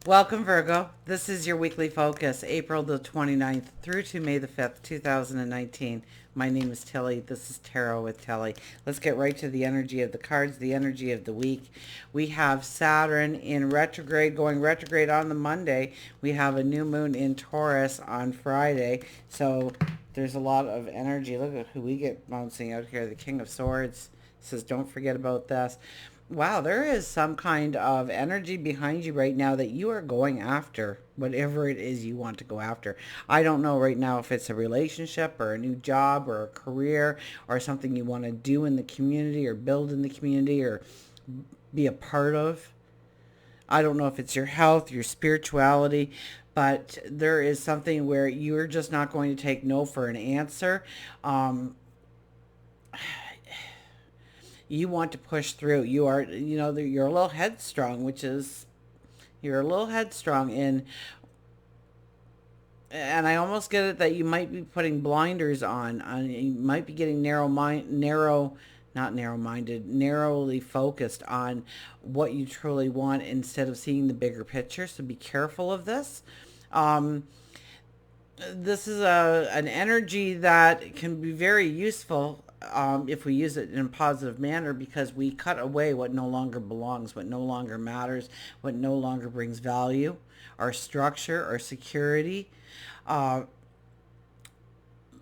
Welcome, Virgo. This is your weekly focus, April the 29th through to May the 5th, 2019. My name is Tilly. This is Tarot with Tilly. Let's get right to the energy of the cards, the energy of the week. We have Saturn in retrograde, going retrograde on the Monday. We have a new moon in Taurus on Friday. So there's a lot of energy. Look at who we get bouncing out here. The King of Swords says, don't forget about this. Wow, there is some kind of energy behind you right now that you are going after, whatever it is you want to go after. I don't know right now if it's a relationship or a new job or a career or something you want to do in the community or build in the community or be a part of. I don't know if it's your health, your spirituality, but there is something where you're just not going to take no for an answer. Um, you want to push through. You are, you're a little headstrong, which is you're a little headstrong in, and I almost get it that you might be putting blinders on. You might be getting not narrow-minded, narrowly focused on what you truly want instead of seeing the bigger picture. So be careful of this. Um, this is an energy that can be very useful if we use it in a positive manner because we cut away what no longer belongs, what no longer matters, what no longer brings value, our structure, our security. Uh,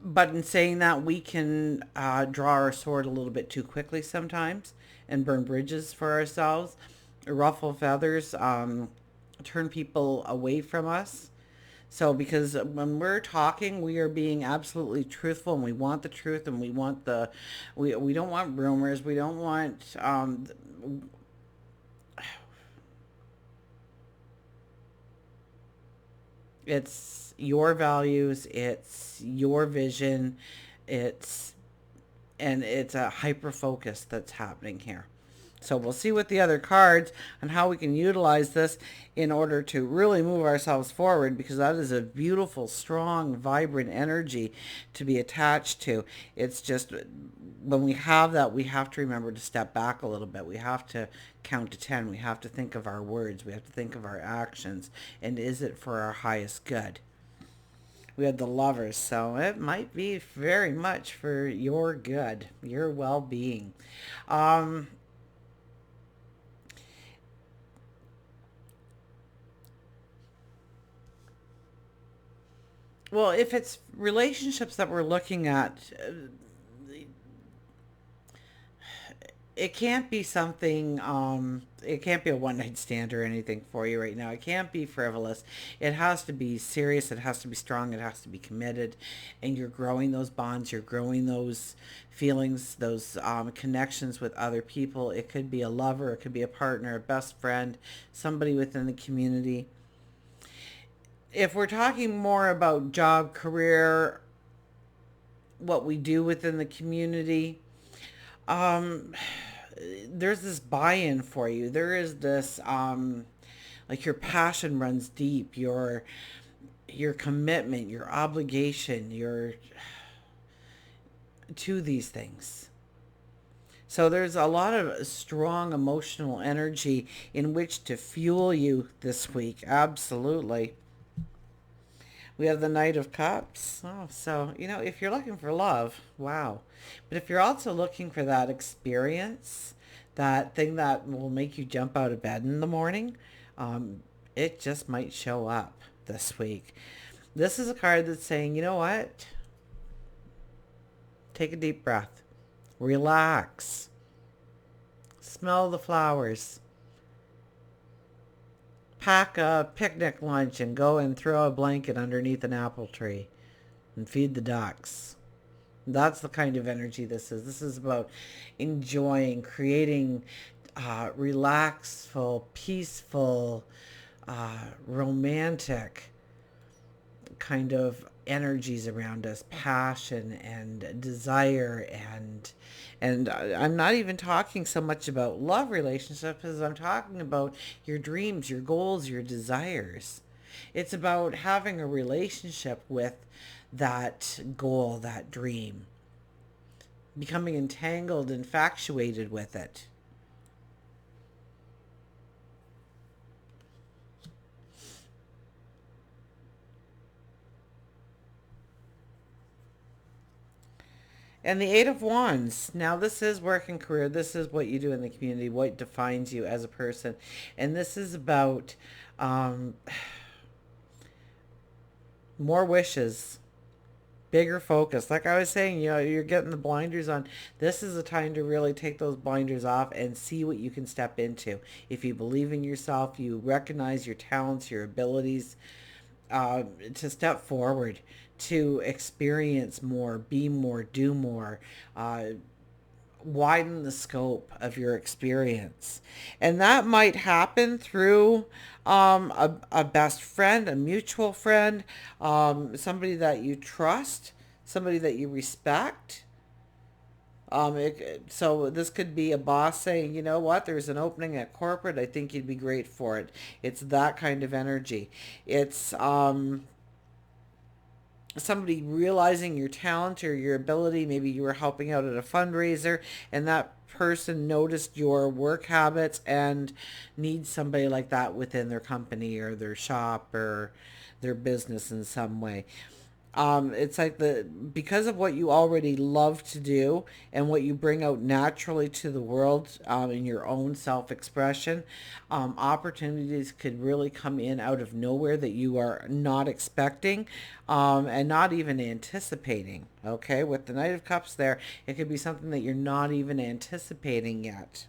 but in saying that, we can draw our sword a little bit too quickly sometimes and burn bridges for ourselves, ruffle feathers, turn people away from us. So, because when we're talking, we are being absolutely truthful, and we want the truth, and we don't want rumors, we don't want, it's your values, it's your vision, it's, and it's a hyper focus that's happening here. So we'll see with the other cards and how we can utilize this in order to really move ourselves forward because that is a beautiful, strong, vibrant energy to be attached to. It's just when we have that, we have to remember to step back a little bit. We have to count to 10. We have to think of our words. We have to think of our actions. And is it for our highest good? We had the Lovers, so it might be very much for your good, your well-being. Um, well, if it's relationships that we're looking at, it can't be something, it can't be a one night stand or anything for you right now. It can't be frivolous. It has to be serious. It has to be strong. It has to be committed. And you're growing those bonds. You're growing those feelings, those connections with other people. It could be a lover. It could be a partner, a best friend, somebody within the community. If we're talking more about job, career, what we do within the community, um, there's this buy-in for you. There is this like your passion runs deep, your commitment, your obligation, your to these things. So there's a lot of strong emotional energy in which to fuel you this week. Absolutely. We have the Knight of Cups. Oh, so, if you're looking for love, wow. But if you're also looking for that experience, that thing that will make you jump out of bed in the morning, it just might show up this week. This is a card that's saying, you know what? Take a deep breath. Relax. Smell the flowers. Pack a picnic lunch and go and throw a blanket underneath an apple tree and feed the ducks. That's the kind of energy this is. This is about enjoying, creating relaxful, peaceful, romantic kind of energies around us, passion and desire, and I'm not even talking so much about love relationships as I'm talking about your dreams, your goals, your desires. It's about having a relationship with that goal, that dream, becoming entangled, infatuated with it. And the Eight of Wands. Now, this is work and career. This is what you do in the community, what defines you as a person. And this is about um, more wishes, bigger focus. Like I was saying, you're getting the blinders on. This is a time to really take those blinders off and see what you can step into. If you believe in yourself, you recognize your talents, your abilities, to step forward, to experience more, be more, do more, widen the scope of your experience. And that might happen through a best friend, a mutual friend, somebody that you trust, somebody that you respect. So this could be a boss saying, you know what, there's an opening at corporate. I think you'd be great for it. It's that kind of energy. It's somebody realizing your talent or your ability. Maybe you were helping out at a fundraiser and that person noticed your work habits and needs somebody like that within their company or their shop or their business in some way. It's like because of what you already love to do and what you bring out naturally to the world, in your own self-expression, opportunities could really come in out of nowhere that you are not expecting, and not even anticipating. Okay, with the Knight of Cups there, it could be something that you're not even anticipating yet.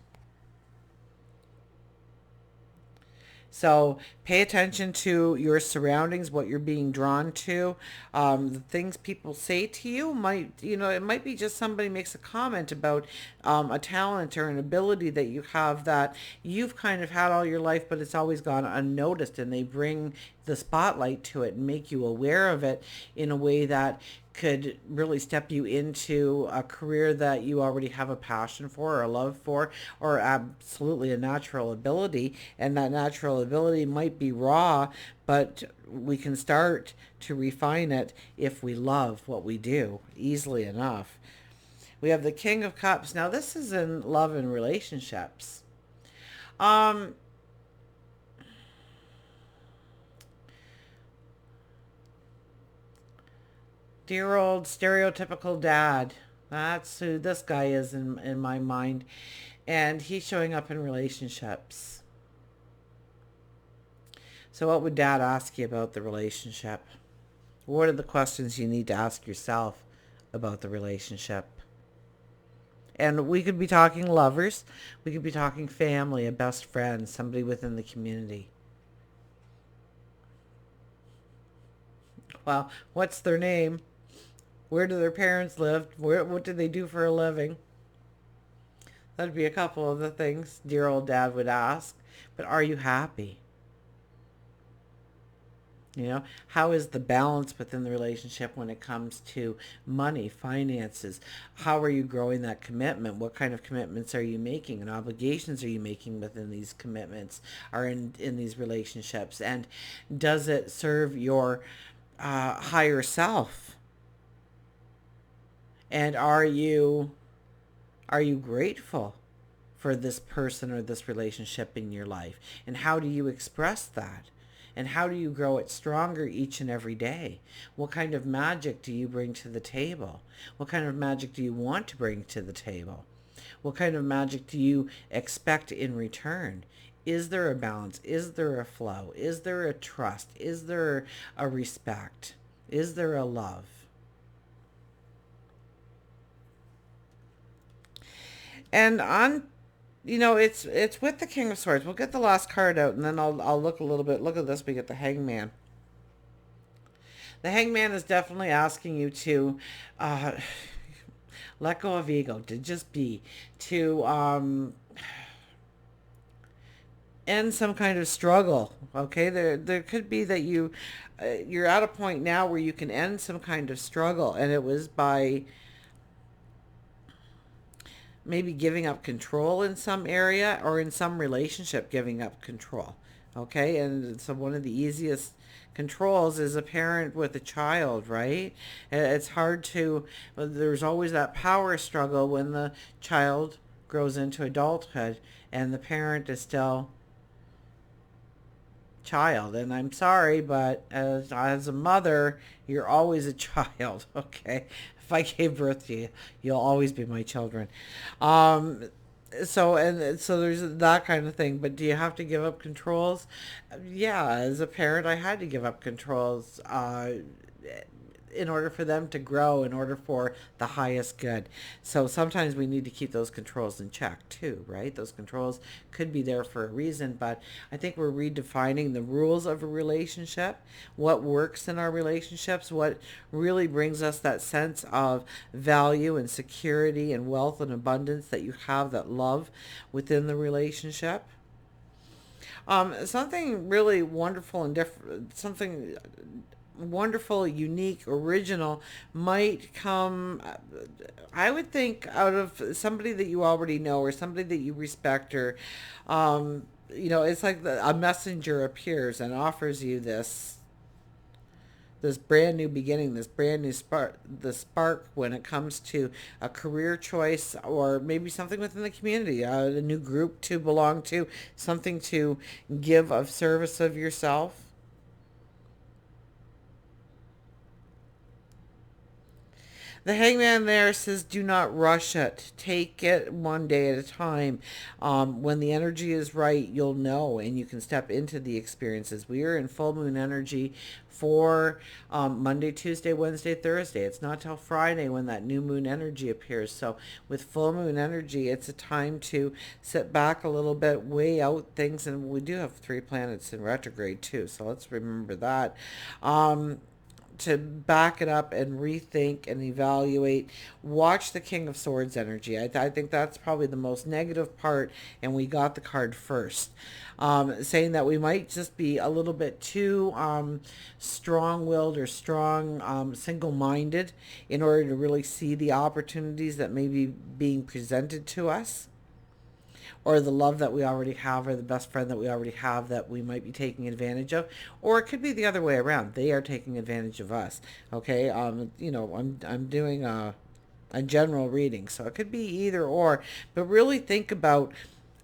So pay attention to your surroundings, what you're being drawn to. The things people say to you might, it might be just somebody makes a comment about a talent or an ability that you have that you've kind of had all your life, but it's always gone unnoticed. And they bring the spotlight to it and make you aware of it in a way that could really step you into a career that you already have a passion for or a love for or absolutely a natural ability. And that natural ability might be raw, but we can start to refine it if we love what we do easily enough. We have the King of Cups. Now this is in love and relationships. Um, Dear old stereotypical dad. That's who this guy is in my mind. And he's showing up in relationships. So what would dad ask you about the relationship? What are the questions you need to ask yourself about the relationship? And we could be talking lovers. We could be talking family, a best friend, somebody within the community. Well, what's their name? Where do their parents live? What do they do for a living? That'd be a couple of the things dear old dad would ask. But are you happy? How is the balance within the relationship when it comes to money, finances? How are you growing that commitment? What kind of commitments are you making and obligations are you making within these commitments or in these relationships? And does it serve your higher self? And are you grateful for this person or this relationship in your life? And how do you express that? And how do you grow it stronger each and every day? What kind of magic do you bring to the table? What kind of magic do you want to bring to the table? What kind of magic do you expect in return? Is there a balance? Is there a flow? Is there a trust? Is there a respect? Is there a love? And it's with the King of Swords. We'll get the last card out, and then I'll look a little bit. Look at this. We get the Hangman. The Hangman is definitely asking you to uh, let go of ego, to just be, to end some kind of struggle. Okay, there could be that you're at a point now where you can end some kind of struggle, and it was by maybe giving up control in some area or in some relationship giving up control. Okay, and so one of the easiest controls is a parent with a child, right? It's hard to, there's always that power struggle when the child grows into adulthood and the parent is still child. And I'm sorry, but as a mother, you're always a child, okay? If I gave birth to you, you'll always be my children. Um, so there's that kind of thing. But do you have to give up controls? Yeah, as a parent, I had to give up controls. In order for them to grow, in order for the highest good. So sometimes we need to keep those controls in check too, right? Those controls could be there for a reason, but I think we're redefining the rules of a relationship, what works in our relationships, what really brings us that sense of value and security and wealth and abundance that you have, that love within the relationship. Something really wonderful and different, something wonderful, unique, original might come, I would think, out of somebody that you already know or somebody that you respect, or, it's like a messenger appears and offers you this brand new beginning, this brand new spark, the spark when it comes to a career choice, or maybe something within the community, a new group to belong to, something to give of service of yourself. The hangman there says, do not rush it. Take it one day at a time. When the energy is right, you'll know, and you can step into the experiences. We are in full moon energy for Monday, Tuesday, Wednesday, Thursday. It's not till Friday when that new moon energy appears. So with full moon energy, it's a time to sit back a little bit, weigh out things, and we do have 3 planets in retrograde too. So let's remember that. To back it up and rethink and evaluate. Watch the King of Swords energy. I think that's probably the most negative part, and we got the card first. Saying that we might just be a little bit too strong-willed or strong, single-minded in order to really see the opportunities that may be being presented to us, or the love that we already have, or the best friend that we already have that we might be taking advantage of. Or it could be the other way around. They are taking advantage of us. Okay. I'm doing a general reading, so it could be either or, but really think about,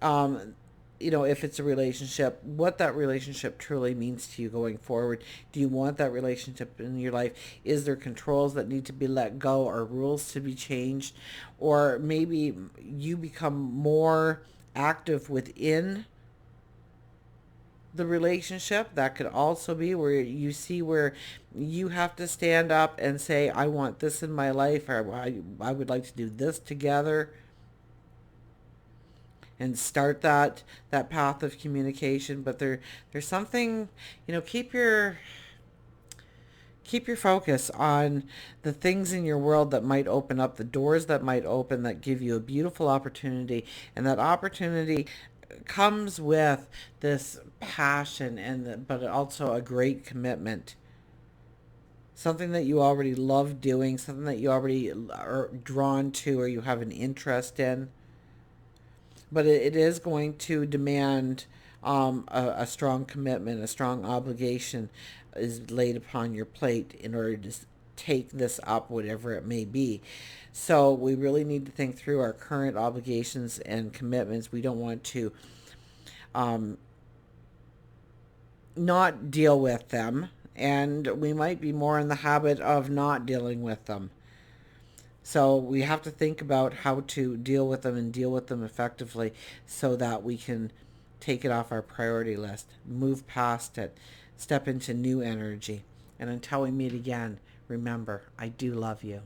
um, if it's a relationship, what that relationship truly means to you going forward. Do you want that relationship in your life? Is there controls that need to be let go, or rules to be changed? Or maybe you become more active within the relationship. That could also be where you see where you have to stand up and say, I want this in my life, or I would like to do this together, and start that path of communication. But there's something, keep your focus on the things in your world that might open up, the doors that might open, that give you a beautiful opportunity. And that opportunity comes with this passion, but also a great commitment. Something that you already love doing, something that you already are drawn to, or you have an interest in. But it is going to demand a strong commitment, a strong obligation is laid upon your plate in order to take this up, whatever it may be. So we really need to think through our current obligations and commitments. We don't want to not deal with them, and we might be more in the habit of not dealing with them. So we have to think about how to deal with them and deal with them effectively, so that we can take it off our priority list, move past it, step into new energy. And until we meet again, remember, I do love you.